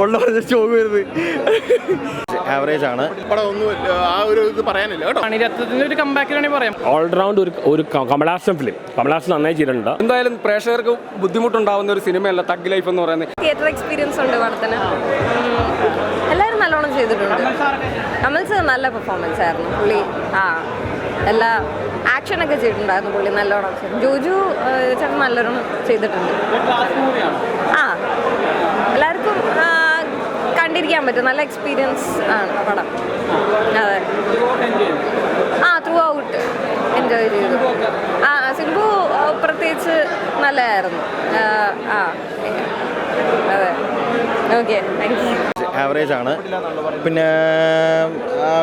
ഉള്ള സ്റ്റോക്ക് വരുന്നത് ആവറേജ് ആണ്. പടം ഒന്നും ആ ഒരു ഇത് പറയാനില്ല കേട്ടോ. മണിരത്നത്തിന്റെ ഒരു കമ്പാക്കിലാണെങ്കിൽ പറയാം. ഓൾറൗണ്ട് ഒരു കമലഹാസൻ ഫിലിം. കമലഹാസൻ നന്നായി ചെയ്തിട്ടുണ്ട്. എന്തായാലും പ്രേക്ഷകർക്ക് ബുദ്ധിമുട്ടുണ്ടാവുന്ന ഒരു സിനിമയല്ല തഗ് ലൈഫ് എന്ന് പറയുന്നത്. തിയേറ്റർ എക്സ്പീരിയൻസ് ഉണ്ട് പടത്തിന്. എല്ലാവരും നല്ലോണം ചെയ്തിട്ടുണ്ട്. കമൽ സർ നല്ല പെർഫോമൻസ് ആയിരുന്നു. പുള്ളി എല്ലാ ആക്ഷനൊക്കെ ചെയ്തിട്ടുണ്ടായിരുന്നു. പുള്ളി നല്ലോണം. ജോജു ചേട്ടൻ നല്ലോണം ചെയ്തിട്ടുണ്ട്. എല്ലാവർക്കും കണ്ടിരിക്കാൻ പറ്റും. നല്ല എക്സ്പീരിയൻസ് ആണ് പടം. അതെ, ത്രൂ ഔട്ട് എൻജോയ് ചെയ്തു. സിംബു പ്രത്യേകിച്ച് നല്ലതായിരുന്നു. അതെ, ഓക്കെ, താങ്ക് യു. ആവറേജ് ആണ്. പിന്നെ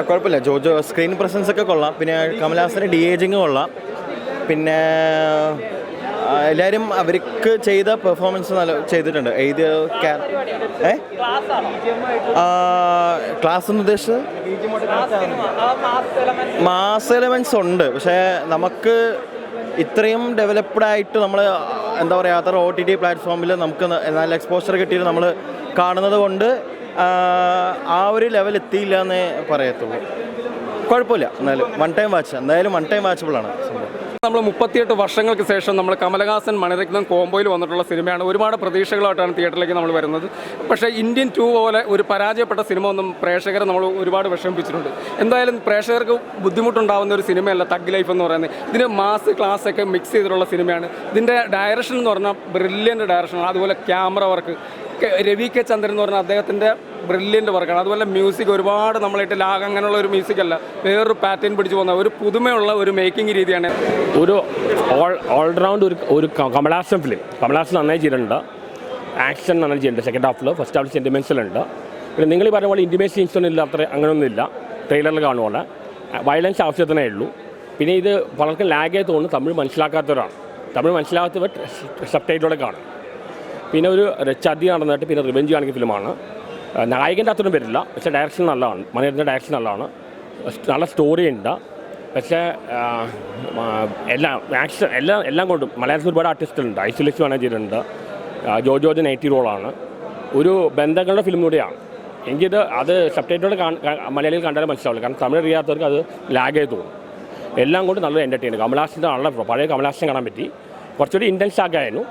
കുഴപ്പമില്ല. ജോജോ സ്ക്രീൻ പ്രസൻസ് ഒക്കെ കൊള്ളാം. പിന്നെ കമലഹാസന് ഡി ഏജിങ് കൊള്ളാം. പിന്നെ എല്ലാവരും അവർക്ക് ചെയ്ത പെർഫോമൻസ് നല്ല ചെയ്തിട്ടുണ്ട്. ക്ലാസ് എന്ന് ഉദ്ദേശിച്ചത് മാസ് എലമെൻറ്റ്സ് ഉണ്ട്. പക്ഷേ നമുക്ക് ഇത്രയും ഡെവലപ്ഡ് ആയിട്ട് നമ്മൾ എന്താ പറയുക, അത്ര OTT പ്ലാറ്റ്ഫോമിൽ നമുക്ക് നല്ല എക്സ്പോഷർ കിട്ടിയിട്ട് നമ്മൾ കാണുന്നത് കൊണ്ട് ആ ഒരു ലെവൽ എത്തിയില്ല എന്നേ പറയത്തുള്ളൂ. കുഴപ്പമില്ല. എന്നാലും വൺ ടൈം വാച്ചബിളാണ് സംഭവം. നമ്മൾ 38 വർഷങ്ങൾക്ക് ശേഷം നമ്മൾ കമലഹാസൻ മണിരത്നം കോംബോയിൽ വന്നിട്ടുള്ള സിനിമയാണ്. ഒരുപാട് പ്രതീക്ഷകളായിട്ടാണ് തിയേറ്ററിലേക്ക് നമ്മൾ വരുന്നത്. പക്ഷേ ഇന്ത്യൻ 2 പോലെ ഒരു പരാജയപ്പെട്ട സിനിമ ഒന്നും പ്രേക്ഷകരെ നമ്മൾ ഒരുപാട് വിഷമിപ്പിച്ചിട്ടുണ്ട്. എന്തായാലും പ്രേക്ഷകർക്ക് ബുദ്ധിമുട്ടുണ്ടാകുന്ന ഒരു സിനിമയല്ല തഗ് ലൈഫ് എന്ന് പറയുന്നത്. ഇതിന് മാസ് ക്ലാസ് ഒക്കെ മിക്സ് ചെയ്തിട്ടുള്ള സിനിമയാണ്. ഇതിൻ്റെ ഡയറക്ഷൻ എന്ന് പറഞ്ഞാൽ ബ്രില്യൻ്റ് ഡയറക്ഷനാണ്. അതുപോലെ ക്യാമറ വർക്ക് രവി കെ ചന്ദ്രൻ എന്ന് പറഞ്ഞാൽ അദ്ദേഹത്തിൻ്റെ ബ്രില്യൻ്റ് വർക്കാണ്. അതുപോലെ മ്യൂസിക് ഒരുപാട് നമ്മളായിട്ട് ലാഗ് അങ്ങനെയുള്ള ഒരു മ്യൂസിക്കല്ല, വേറൊരു പാറ്റേൺ പിടിച്ചു പോകുന്ന ഒരു പുതുമയുള്ള ഒരു മേക്കിംഗ് രീതിയാണ്. ഒരു ഓൾറൗണ്ട് ഒരു കമലഹാസൻ ഫിലിം. കമലഹാസൻ നന്നായി ചെയ്തിട്ടുണ്ട്. ആക്ഷൻ നന്നായി ചെയ്തിട്ടുണ്ട്. സെക്കൻഡ് ഹാഫിൽ. ഫസ്റ്റ് ഹാഫിൽ സെൻറ്റിമെൻറ്റ്സിലുണ്ട്. പിന്നെ നിങ്ങൾ പറഞ്ഞ പോലെ ഇൻറ്റിമേറ്റ് സീൻസ് ഒന്നും ഇല്ല, അത്ര അങ്ങനെയൊന്നുമില്ല. ട്രെയിലറിൽ കാണുപോലെ വയലൻസ് ആവശ്യത്തിനേ ഉള്ളൂ. പിന്നെ ഇത് പലർക്കും ലാഗായി തോന്നുന്നു. തമിഴ് മനസ്സിലാക്കാത്തവരാണ്. തമിഴ് മനസ്സിലാക്കാത്തവർ സബ് ടൈറ്റിലൂടെ കാണും. പിന്നെ ഒരു ചതി നടന്നിട്ട് പിന്നെ റിവെഞ്ച് കാണിക്കുന്ന ഫിലിമാണ്. നായകൻ്റെ അത്രയും വരില്ല, പക്ഷേ ഡയറക്ഷൻ നല്ലതാണ്. മണിരത്നത്തിൻ്റെ ഡയറക്ഷൻ നല്ലതാണ്. നല്ല സ്റ്റോറി ഉണ്ട്. പക്ഷേ എല്ലാം കൊണ്ടും മലയാളത്തിൽ ഒരുപാട് ആർട്ടിസ്റ്റുകളുണ്ട്. ഐസൊലേഷൻ വേണം ചെയ്തിട്ടുണ്ട്. ജോജോജ് നൈറ്റി റോളാണ്. ഒരു ബന്ധങ്ങളുടെ ഫിലിം കൂടിയാണ്. എനിക്കിത് അത് സബ് ടൈറ്റിലൂടെ മലയാളികൾ കണ്ടാലും മനസ്സിലാവില്ല. കാരണം തമിഴ് അറിയാത്തവർക്ക് അത് ലാഗായി തോന്നും. എല്ലാം കൊണ്ട് നല്ലൊരു എൻ്റർടൈൻമെൻറ്റ്. കമലഹാസൻ്റെ നല്ല പഴയ കമലഹാസൻ കാണാൻ പറ്റി. കുറച്ചുകൂടി ഇൻറ്റൻസ് ആക്കായിരുന്നു.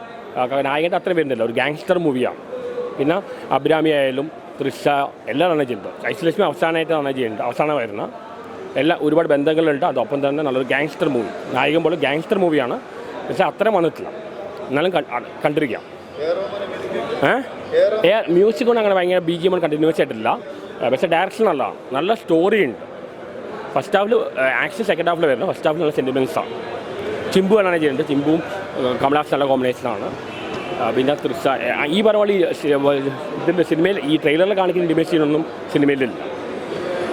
നായകൻ്റെ അത്രയും വരുന്നില്ല. ഒരു ഗാങ്സ്റ്റർ മൂവിയാണ്. പിന്നെ അഭിരാമി ആയാലും തൃശ എല്ലാം നന്നായി ചെയ്യുന്നുണ്ട്. ഐശ്വലക്ഷ്മി അവസാനമായിട്ട് നന്നായി ചെയ്യുന്നുണ്ട്. അവസാനമായിരുന്ന ഒരുപാട് ബന്ധങ്ങളുണ്ട്. അതൊപ്പം തന്നെ നല്ലൊരു ഗാങ്സ്റ്റർ മൂവി. നായകൻ പോലെ ഗാങ്സ്റ്റർ മൂവിയാണ്. പക്ഷേ അത്രയും വന്നിട്ടില്ല. എന്നാലും കണ്ടിരിക്കാം. മ്യൂസിക് കൊണ്ട് അങ്ങനെ ഭയങ്കര BGM കണ്ടിന്യൂസ് ആയിട്ടില്ല. പക്ഷേ ഡയറക്ഷൻ നല്ലതാണ്. നല്ല സ്റ്റോറി ഉണ്ട്. ഫസ്റ്റ് ഹാഫിൽ ആക്ഷൻ, സെക്കൻഡ് ഹാഫിൽ വരുന്നത്. ഫസ്റ്റ് ഹാഫിൽ നല്ല സെൻറ്റിമെൻറ്റ്സാണ്. ചിമ്പു എന്നാണ് ചെയ്യുന്നത്. ചിമ്പുവും കമലഹാസൻ നല്ല കോമ്പിനേഷനാണ്. പിന്നെ തൃശ ഈ പറഞ്ഞ ഇതിൻ്റെ സിനിമയിൽ ഈ ട്രെയിലറിൽ കാണിക്കുന്ന ഇൻറ്റിമേറ്റ് സീനൊന്നും സിനിമയിലില്ല.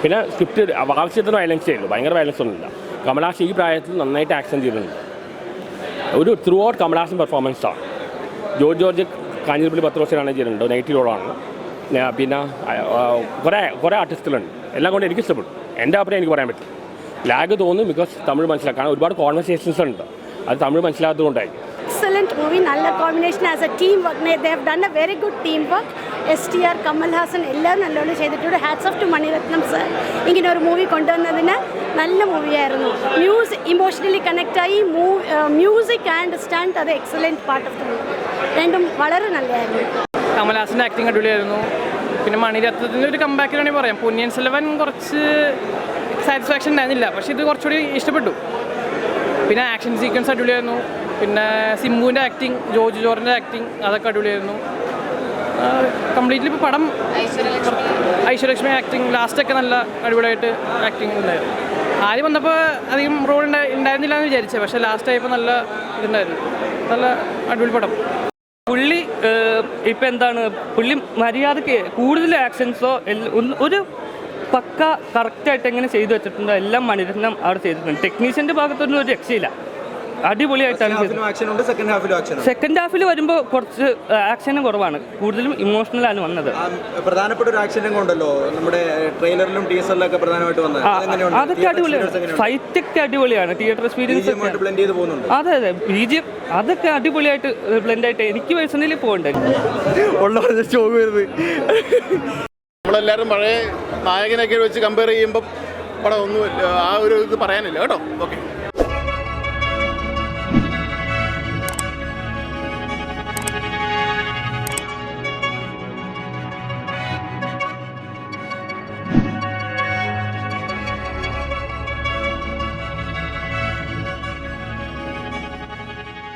പിന്നെ സ്ക്രിപ്റ്റ് ആവശ്യത്തിന് വയലൻസ് ചെയ്യുള്ളൂ. ഭയങ്കര വയലൻസ് ഒന്നുമില്ല. കമലഹാസൻ ഈ പ്രായത്തിൽ നന്നായിട്ട് ആക്ഷൻ ചെയ്തിട്ടുണ്ട്. ഒരു ത്രൂ ഔട്ട് കമലഹാസൻ പെർഫോമൻസാണ്. ജോർജ് കാഞ്ഞിരപ്പള്ളി 10 വർഷമാണ് ചെയ്യുന്നുണ്ട്. നെഗറ്റീവ് റോളാണ്. പിന്നെ കുറേ ആർട്ടിസ്റ്റുകളുണ്ട്. എല്ലാം കൊണ്ട് എനിക്ക് ഇഷ്ടപ്പെട്ടു. എൻ്റെ അഭിപ്രായം എനിക്ക് പറയാൻ പറ്റും. ലാഗ് തോന്നും ബിക്കോസ് തമിഴ് മനസ്സിലാക്കാൻ ഒരുപാട് കോൺവെർസേഷൻസ് ഉണ്ട്. അത് തമിഴ് മനസ്സിലാത്തതുകൊണ്ടായിരിക്കും. Excellent movie, നല്ല combination. As a team work they have done a very good team work. STR, Kamal Haasan എല്ലാം നല്ലോണം ചെയ്തിട്ടുണ്ട്. Hats off to Mani Ratnam sir. ഇങ്ങനെ ഒരു മൂവി കൊണ്ടുവന്നതിന് നല്ല മൂവിയായിരുന്നു. ഇമോഷണലി കണക്റ്റായി. മ്യൂസിക് ആൻഡ് സ്റ്റണ്ട് അത് excellent part of the movie. രണ്ടും വളരെ നല്ലതായിരുന്നു. കമൽഹാസൻ്റെ ആക്ടിങ് അടിപൊളിയായിരുന്നു. പിന്നെ മണിരത്നത്തിൻ്റെ ഒരു കമ്പാക്കിലാണെങ്കിൽ പറയാം. പൊന്നിയൻ സെൽവൻ കുറച്ച് സാറ്റിസ്ഫാക്ഷൻ ഉണ്ടായിരുന്നില്ല, പക്ഷേ ഇത് കുറച്ചുകൂടി ഇഷ്ടപ്പെട്ടു. പിന്നെ ആക്ഷൻ സീക്വൻസ് അടിപൊളിയായിരുന്നു. പിന്നെ സിംബുവിൻ്റെ ആക്ടിങ്, ജോർജിൻ്റെ ആക്ടിങ് അതൊക്കെ അടിപൊളിയായിരുന്നു. കംപ്ലീറ്റ്ലി ഇപ്പോൾ പടം ഐശ്വര്യലക്ഷ്മി ആക്ടിങ് ലാസ്റ്റൊക്കെ നല്ല അടിപൊളിയായിട്ട് ആക്ടിങ് ഉണ്ടായിരുന്നു. ആദ്യം വന്നപ്പോൾ അധികം റോൾ ഉണ്ടായിരുന്നില്ല എന്ന് വിചാരിച്ചത്, പക്ഷേ ലാസ്റ്റ് ആയപ്പോൾ നല്ല ഇതുണ്ടായിരുന്നു. നല്ല അടിപൊളി പടം. പുള്ളി ഇപ്പം എന്താണ്, പുള്ളി മര്യാദയ്ക്ക് കൂടുതൽ ആക്ഷൻസോ ഒരു പക്ക കറക്റ്റായിട്ട് എങ്ങനെ ചെയ്തു വെച്ചിട്ടുണ്ടോ എല്ലാം മണിരത്നം അവിടെ ചെയ്തിട്ടുണ്ട്. ടെക്നീഷ്യൻ്റെ ഭാഗത്തൊന്നും ഒരു രക്ഷയില്ല. അടിപൊളിയായിട്ടാണ് സെക്കൻഡ് ഹാഫിൽ വരുമ്പോൾ കുറച്ച് ആക്ഷനും കുറവാണ്, കൂടുതലും ഇമോഷണലാണ് വന്നത്. പ്രധാനപ്പെട്ട ഒരു ആക്ഷൻ ഉണ്ടല്ലോ നമ്മുടെ ട്രെയിലറിലും ടീസറിലൊക്കെ പ്രധാനമായിട്ട് വന്നത്, അതൊക്കെ അടിപൊളിയാണ്. ഫൈറ്റ് ഒക്കെ അടിപൊളിയാണ്, തിയേറ്റർ എക്സ്പീരിയൻസ്. അതെ അതെ, BGM അതൊക്കെ അടിപൊളിയായിട്ട് ബ്ലെൻഡ് ആയിട്ട് എനിക്ക് പേഴ്സണലി പോകണ്ടായിരുന്നു. നമ്മളെല്ലാവരും പഴയ നായകനൊക്കെ വെച്ച് കമ്പയർ ചെയ്യുമ്പം പടം ഒന്നും ആ ഒരു ഇത് പറയാനില്ല കേട്ടോ. ഓക്കെ.